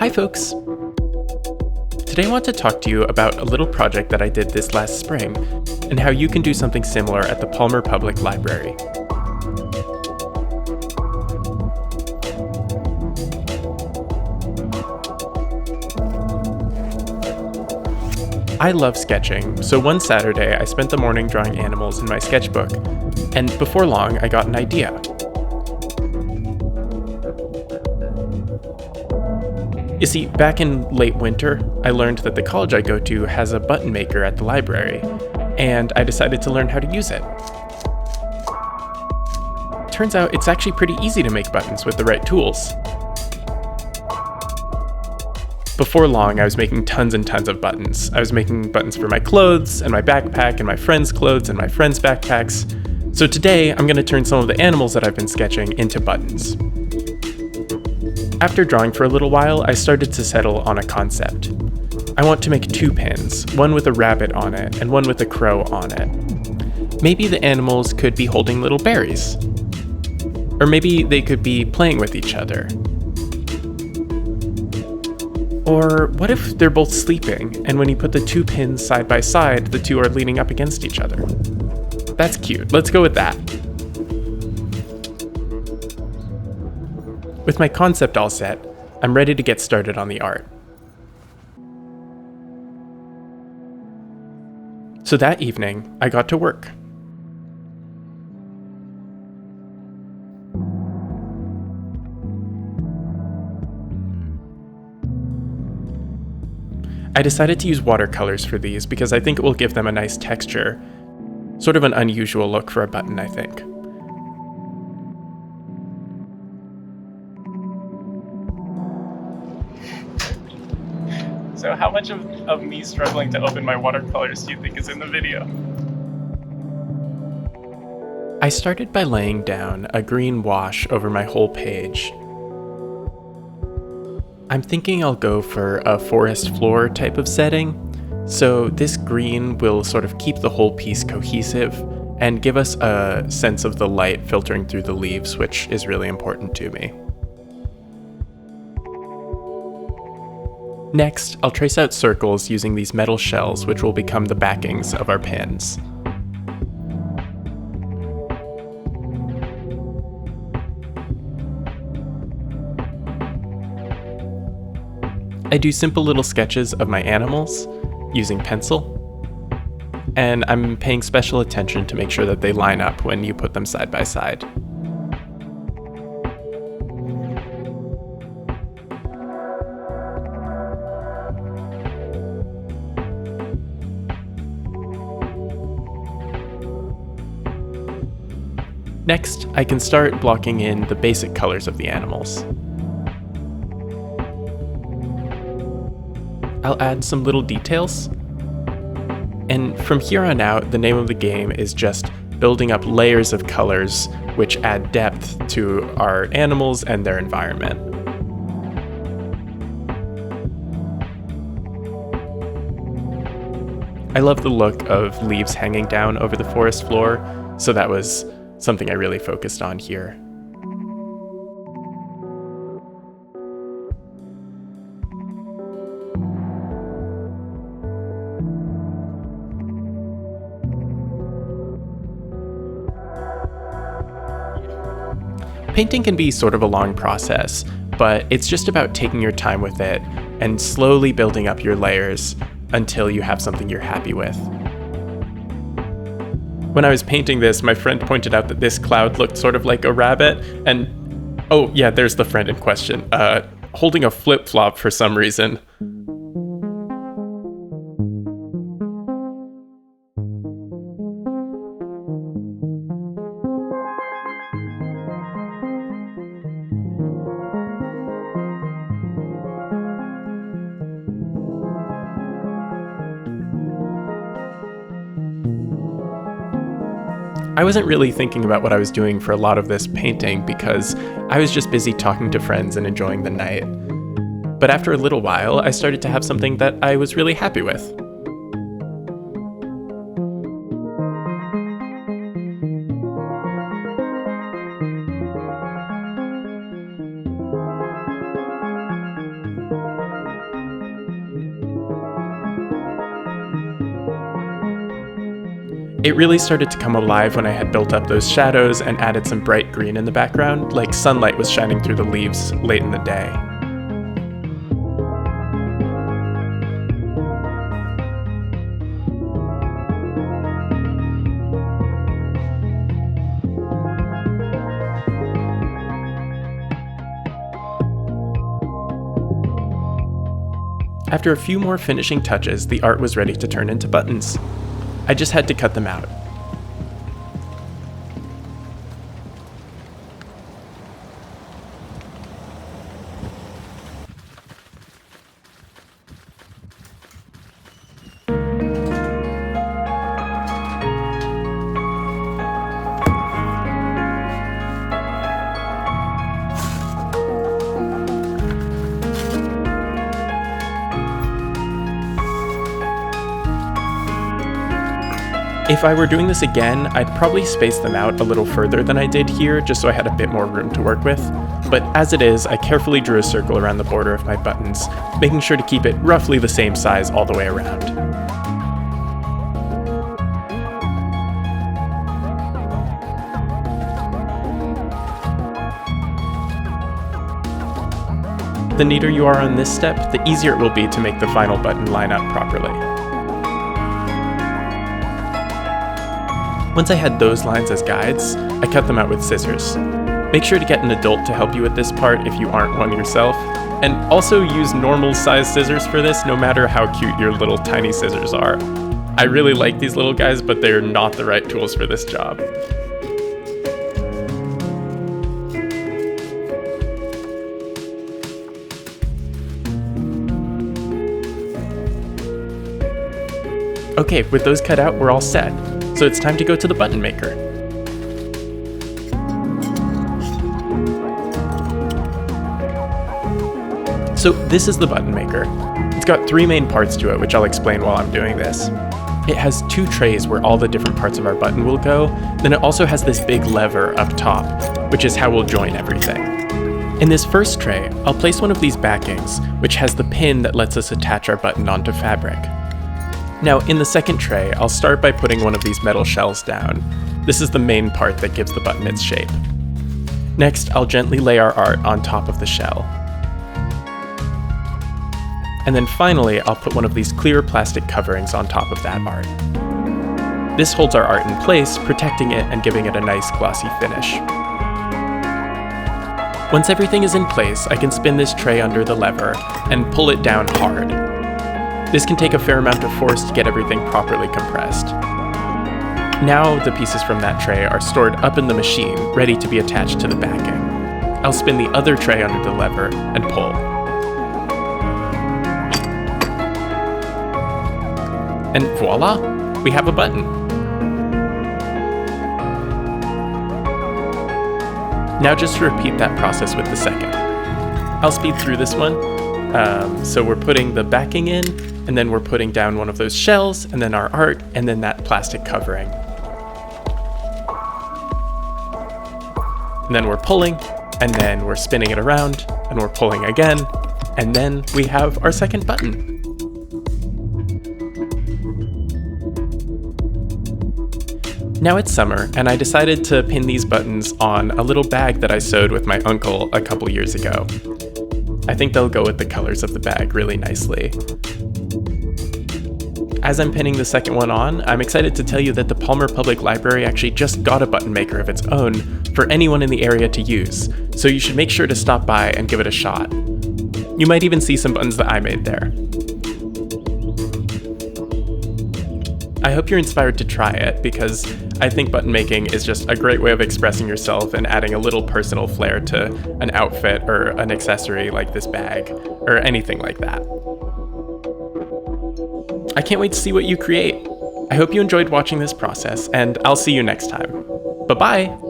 Hi folks! Today I want to talk to you about a little project that I did this last spring and how you can do something similar at the Palmer Public Library. I love sketching, so one Saturday I spent the morning drawing animals in my sketchbook, and before long I got an idea. You see, back in late winter, I learned that the college I go to has a button maker at the library, and I decided to learn how to use it. Turns out it's actually pretty easy to make buttons with the right tools. Before long, I was making tons and tons of buttons. I was making buttons for my clothes, and my backpack, and my friends' clothes, and my friends' backpacks. So today, I'm going to turn some of the animals that I've been sketching into buttons. After drawing for a little while, I started to settle on a concept. I want to make two pins, one with a rabbit on it and one with a crow on it. Maybe the animals could be holding little berries. Or maybe they could be playing with each other. Or what if they're both sleeping, and when you put the two pins side by side, the two are leaning up against each other? That's cute. Let's go with that. With my concept all set, I'm ready to get started on the art. So that evening, I got to work. I decided to use watercolors for these because I think it will give them a nice texture. Sort of an unusual look for a button, I think. So how much of me struggling to open my watercolors do you think is in the video? I started by laying down a green wash over my whole page. I'm thinking I'll go for a forest floor type of setting, so this green will sort of keep the whole piece cohesive and give us a sense of the light filtering through the leaves, which is really important to me. Next, I'll trace out circles using these metal shells, which will become the backings of our pins. I do simple little sketches of my animals using pencil, and I'm paying special attention to make sure that they line up when you put them side by side. Next, I can start blocking in the basic colors of the animals. I'll add some little details, and from here on out, the name of the game is just building up layers of colors which add depth to our animals and their environment. I love the look of leaves hanging down over the forest floor, so that was something I really focused on here. Painting can be sort of a long process, but it's just about taking your time with it and slowly building up your layers until you have something you're happy with. When I was painting this, my friend pointed out that this cloud looked sort of like a rabbit, and oh yeah, there's the friend in question, holding a flip-flop for some reason. I wasn't really thinking about what I was doing for a lot of this painting because I was just busy talking to friends and enjoying the night. But after a little while, I started to have something that I was really happy with. It really started to come alive when I had built up those shadows and added some bright green in the background, like sunlight was shining through the leaves late in the day. After a few more finishing touches, the art was ready to turn into buttons. I just had to cut them out. If I were doing this again, I'd probably space them out a little further than I did here, just so I had a bit more room to work with. But as it is, I carefully drew a circle around the border of my buttons, making sure to keep it roughly the same size all the way around. The neater you are on this step, the easier it will be to make the final button line up properly. Once I had those lines as guides, I cut them out with scissors. Make sure to get an adult to help you with this part if you aren't one yourself, and also use normal size scissors for this, no matter how cute your little tiny scissors are. I really like these little guys, but they're not the right tools for this job. Okay, with those cut out, we're all set. So it's time to go to the button maker. So this is the button maker. It's got 3 main parts to it, which I'll explain while I'm doing this. It has 2 trays where all the different parts of our button will go. Then it also has this big lever up top, which is how we'll join everything. In this first tray, I'll place one of these backings, which has the pin that lets us attach our button onto fabric. Now, in the second tray, I'll start by putting one of these metal shells down. This is the main part that gives the button its shape. Next, I'll gently lay our art on top of the shell. And then finally, I'll put one of these clear plastic coverings on top of that art. This holds our art in place, protecting it and giving it a nice glossy finish. Once everything is in place, I can spin this tray under the lever and pull it down hard. This can take a fair amount of force to get everything properly compressed. Now the pieces from that tray are stored up in the machine, ready to be attached to the backing. I'll spin the other tray under the lever and pull. And voila! We have a button. Now just repeat that process with the second. I'll speed through this one. So we're putting the backing in, and then we're putting down one of those shells, and then our art, and then that plastic covering. And then we're pulling, and then we're spinning it around, and we're pulling again, and then we have our second button. Now it's summer, and I decided to pin these buttons on a little bag that I sewed with my uncle a couple years ago. I think they'll go with the colors of the bag really nicely. As I'm pinning the second one on, I'm excited to tell you that the Palmer Public Library actually just got a button maker of its own for anyone in the area to use, so you should make sure to stop by and give it a shot. You might even see some buttons that I made there. I hope you're inspired to try it, because I think button making is just a great way of expressing yourself and adding a little personal flair to an outfit or an accessory like this bag, or anything like that. I can't wait to see what you create. I hope you enjoyed watching this process, and I'll see you next time. Bye-bye!